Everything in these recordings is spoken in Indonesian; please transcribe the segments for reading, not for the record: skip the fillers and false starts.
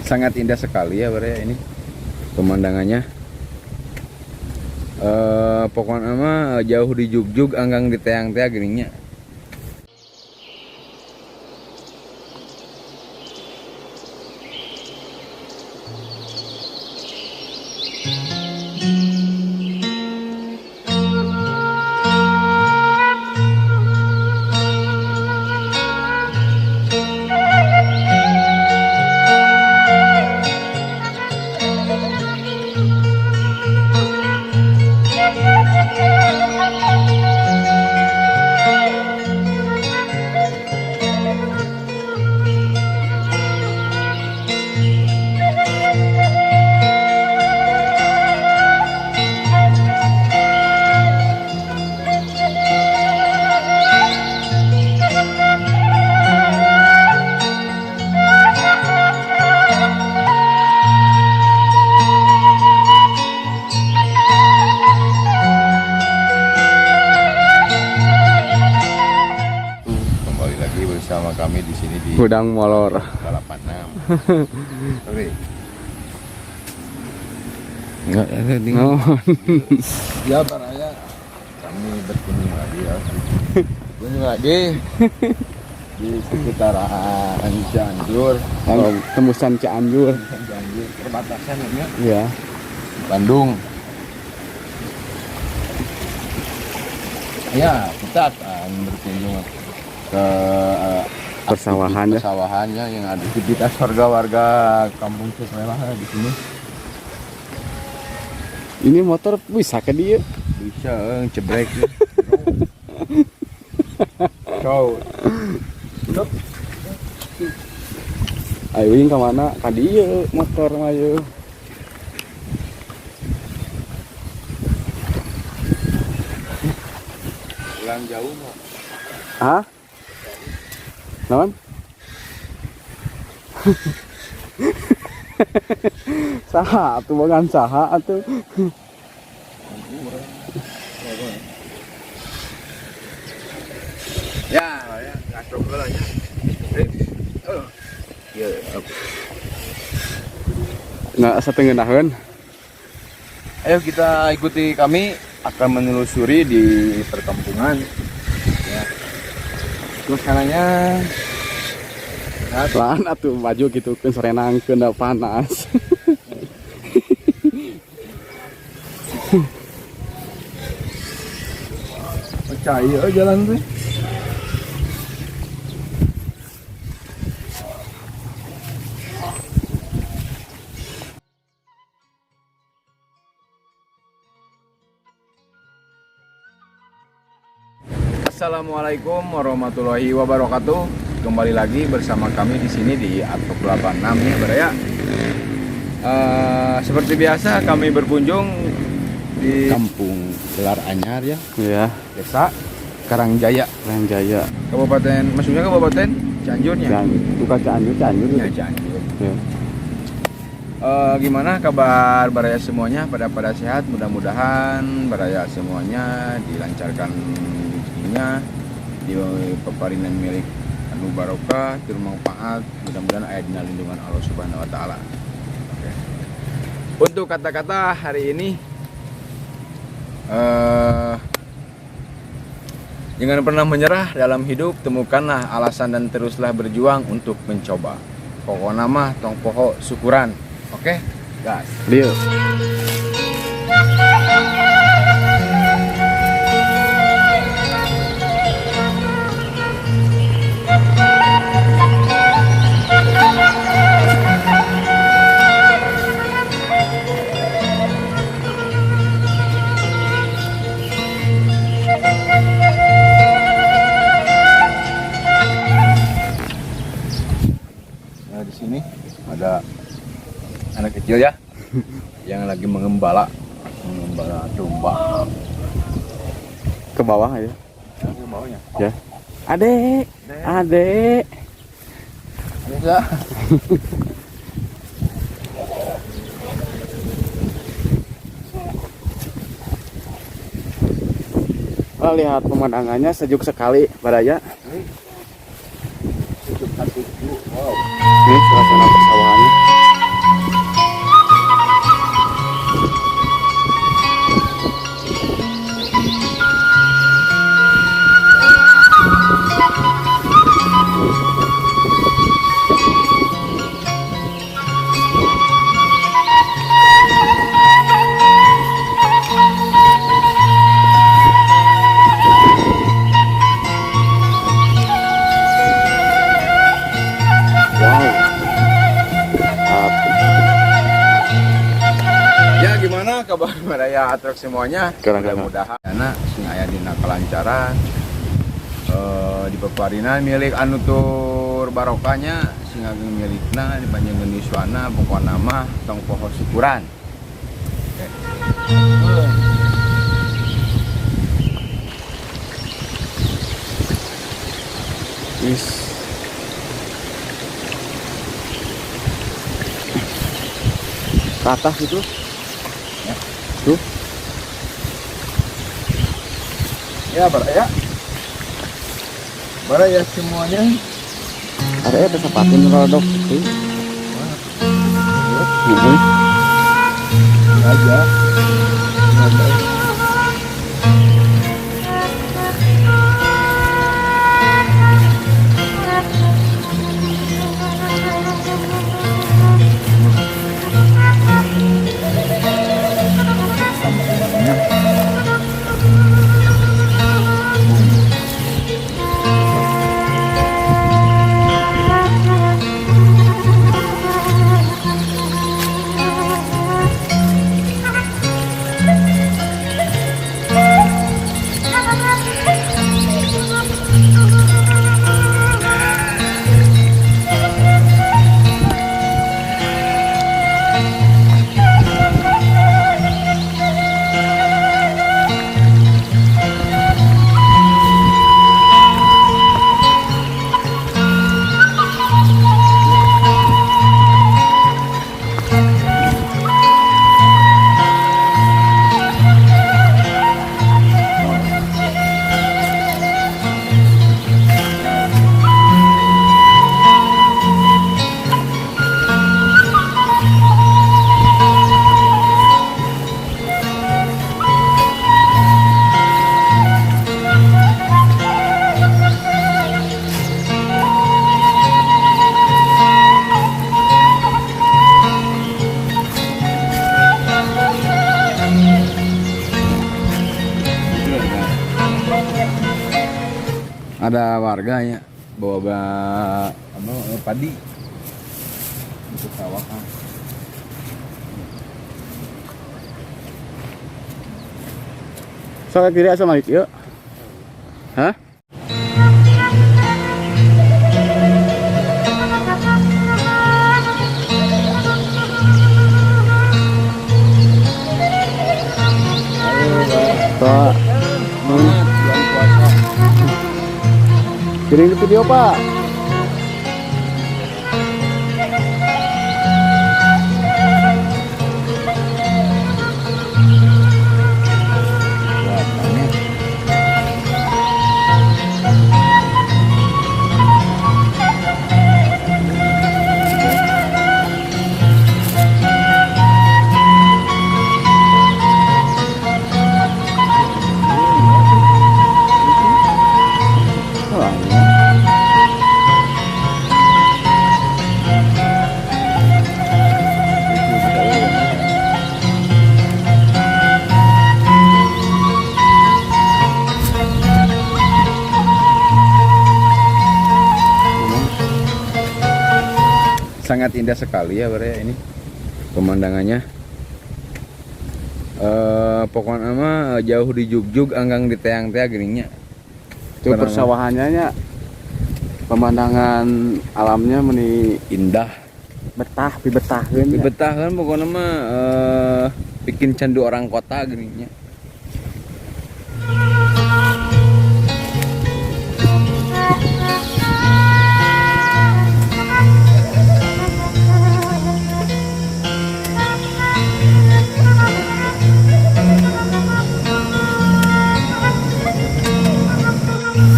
Sangat indah sekali ya Baraya ini pemandangannya. Pokoknya mah jauh di jugjug anggang di teang-teang geningnya. Bersama kami di sini di Gudang Molor Balapan 6. Oke. Enggak ada di. Ya Baraya, kami berkunjung lagi ya. Berkunjung lagi di sekitaran Cianjur, tembusan Cianjur. Cianjur perbatasan ya. Iya. Bandung. Ya, kita akan berkunjung ke persawahannya yang ada aktivitas warga kampung Cesmela di sini. Ini motor bisa ke dia? Bisa cebrek. Cow. Ayo ini kemana? Ka dieu motor mah yeuh. Pulang jauh mah. Hah? Naon? Saha atuh bukan saha atuh. Ya, ngasok heula nya. Ya, Nah, satengeunahkeun. ayo kita ikuti, kami akan menelusuri di perkampungan. Ya. Terus kanannya Lan atuh maju gitu keun serenangkeun da panas. percaya jalan tuh. Assalamualaikum warahmatullahi wabarakatuh. Kembali lagi bersama kami di sini di Atok 86 ya Baraya. Seperti biasa kami berkunjung di Kampung Gelar Anyar ya. Iya, Desa Karangjaya, Jaya. Kabupaten, maksudnya Kabupaten Cianjurnya. Bukan Cianjur Ya, ya. Cianjur. Ya. Gimana kabar Baraya semuanya? Pada sehat, mudah-mudahan Baraya semuanya dilancarkan rezekinya, di peparinan milik anu barokah, bermanfaat, mudah-mudahan aya dina lindungan Allah Subhanahu wa taala. Oke. Untuk kata-kata hari ini jangan pernah menyerah dalam hidup, temukanlah alasan dan teruslah berjuang untuk mencoba. Pokoknya mah tong poho syukuran. Oke, gas. Dia. Nah, di sini ada anak kecil ya yang lagi mengembala domba. Ke bawah ya. Ke bawahnya. Ya. Adek. Adek. Bisa. Lihat pemandangannya sejuk sekali Baraya. Wow. Ini suasana persawahannya. baraya atrok semuanya. Keren-keren. Mudah-mudahan karena sing aya dina kelancaran di peparinan milik anu tur barokahnya sing ageng milikna dipanjangkeun yuswana pokona mah tong poho syukuran. Is ke atas itu Ya. tuh Ya baraya. Baraya semuanya. ada ya sesapatin rodok itu Aja. Ada warganya bawa padi untuk sawah. soalnya kiri asa malik yuk hah Pak, Bulan puasa. kirim di video Pak. Sangat indah sekali ya Baraya ini pemandangannya. Pokoknya mah jauh di jugjug anggang di teang-teang geningnya. Itu persawahannya nya pemandangan alamnya meni Indah. betah dibetahkeun Di nya. betah kan pokoknya mah bikin candu orang kota geningnya.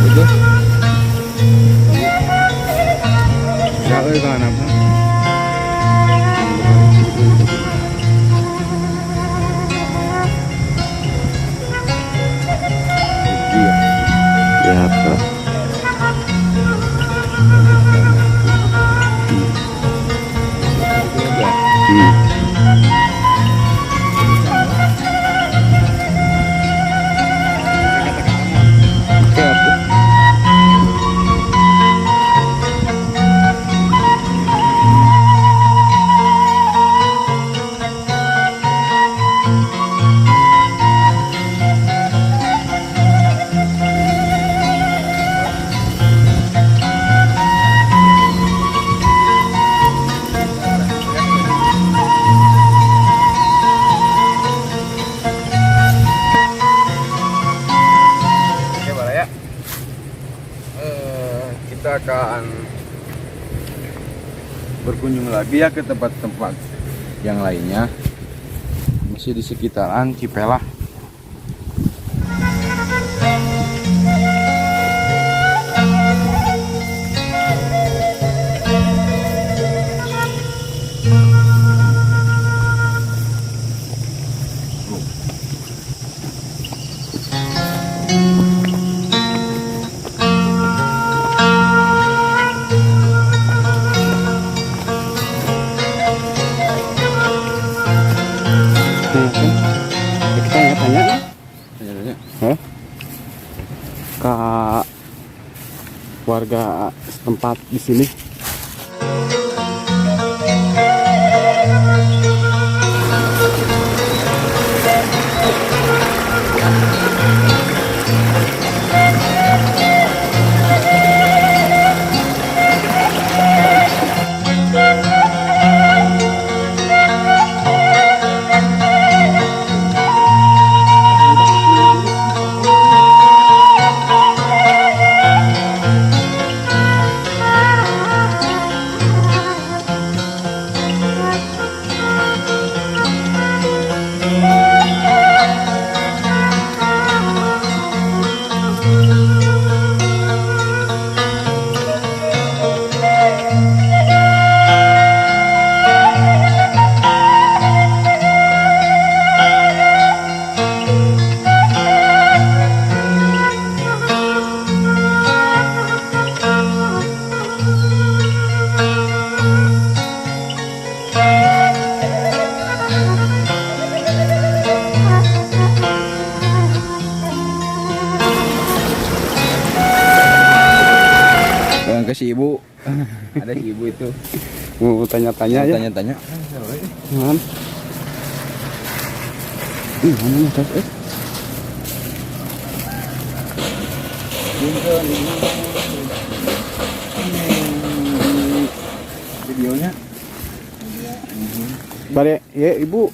Betul. Ya, kan apa? berkunjung lagi ya ke tempat-tempat yang lainnya. Masih di sekitaran Cipelah. Kita tanya Tanya-tanya. ke warga setempat di sini. Ke si ibu. Ada si ibu itu. Mau tanya-tanya ya. Tanya-tanya. Man. Mana tas Videonya. Bare ya ibu.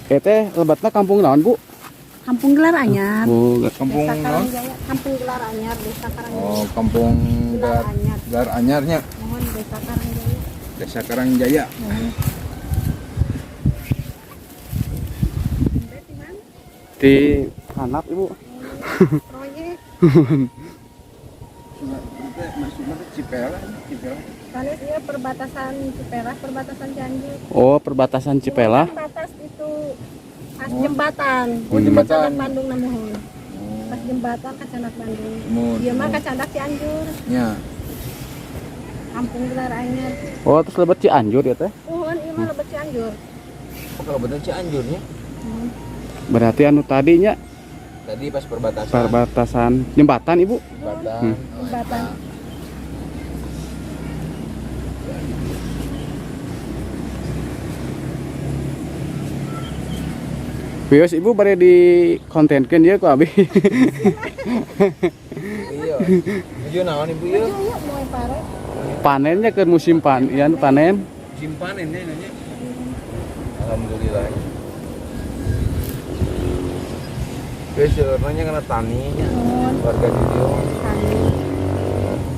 Teh lebatna kampung naon, Bu? Kampung Gelar Anyar. Oh, Kampung Desa non? Karangjaya. Kampung Gelar Anyar, Desa Karangjaya. Oh, kampung Gelar Anyar. Gelar Anyarnya. Mohon Desa Karangjaya. Desa Karangjaya. Mohon. di Hanap, Ibu. Proyek. Maksudnya Cipelah. Kali dia perbatasan Cipelah, perbatasan Cianjur. Oh, perbatasan Cipelah. Batas itu pas jembatan. Oh, jembatan. Kacanak Bandung na mohon. Pas jembatan Kacanak Bandung. Dia mah Kacanak Cianjur. Ya. Kampung Gelar Anyar. Oh, terus lebat Cianjur ya teh? Mohon ieu mah lebet Cianjur. Kalau betul Cianjurnya. Berarti anu tadinya Tadi pas perbatasan. perbatasan jembatan, Ibu. Jembatan. Jembatan. Bios Ibu bare di kontenkeun ya ku abi. Iya. Ieu naon ibu ieu? Yuk moe pare. Panennya ke musim panen. Simpanin ya nanya. Alhamdulillah. Biasanya kena taninya. Warga di dia.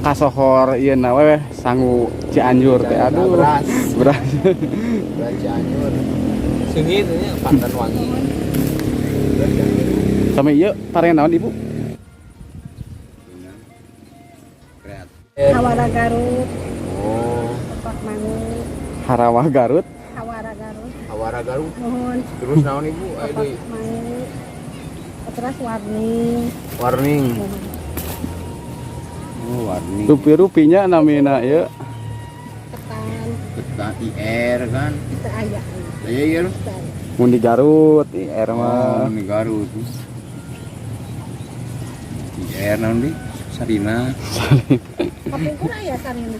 Kasohor ieu na we sangu Cianjur teh. Aduh. Beras. Beras. Beras Cianjur. Sunyi itu nya pandan wangi. Beras Cianjur. Sama ieu pare naon, Ibu? Kreatif. Hawara Garut. Oh, Tepak Mangu. Harawah Garut. Hawara Garut. Hawara Garut. Mohon. Terus naon ibu? Ayo Tepak deui. Mangu. Terus warning. Warning. Mohon. Oh, warning. Rupi-rupinya namina ieu. Ketan. Ketan IR kan. Kita ayak. Saya IR. Mun di Garut, IR Oh, mah. ini Garut. IR naon di? Sarina. Tapi pun ayak sarina.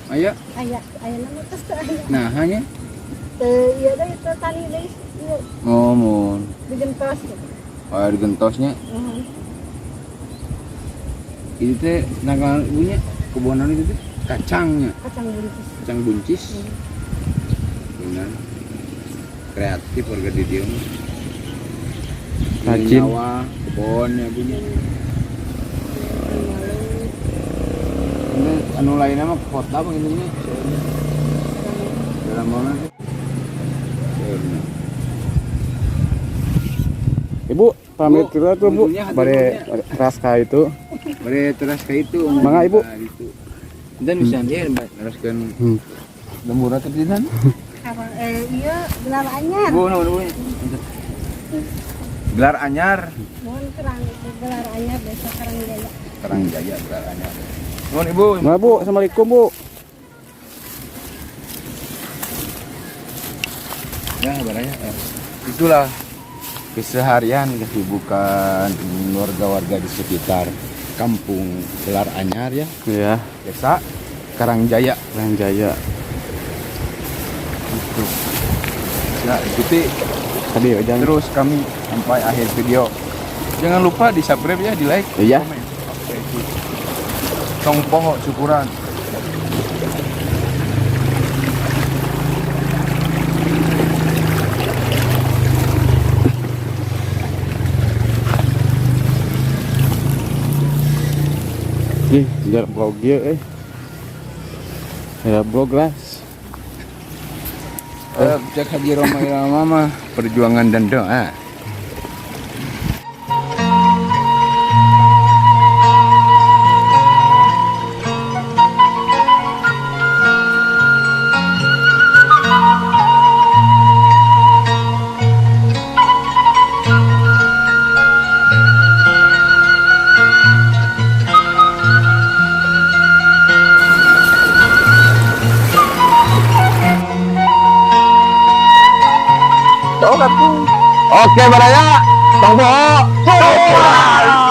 Ayo. Ayak nama tes teh ayak. Nah, hanya. Iya deh itu tali deh. Iya. Oh, mun. Digentos. Oh, di gentosnya. Mohon. Itu teh nakal ibunya kebonan itu teh kacangnya, Kacang buncis. kacang buncis. Benar. Kreatif warga di dia. Rajin. Nyawa, kebonnya punya. Ini anu lainnya mah kota bang ininya. mau nanti. Ibu pamit kita tuh Bu untungnya hati bare untungnya. raska itu. Bare teras kayak itu. Mangga, Ibu. Dan bisa dia teraskan lembur atau tidak? Iya gelar anyar. Bu, nu. Gelar anyar. Mohon kerang gelar anyar desa Karangjaya. Karangjaya gelar anyar. Mohon Ibu. Mangga Bu, assalamualaikum Bu. Ya, barangnya. Itulah keseharian kesibukan warga-warga di sekitar Kampung Gelar Anyar ya, Iya, Desa Karangjaya. Jaya. Itu. Ya, ikuti Tadi jangan terus kami sampai akhir video. Jangan lupa di subscribe ya, di like, Iya. komen. Oke, itu. Tong poho syukuran. Ih, jarak blog ya Ya blog lah. Cek Haji Roma Irama mah perjuangan dan doa. Oke, Baraya. Tong poho.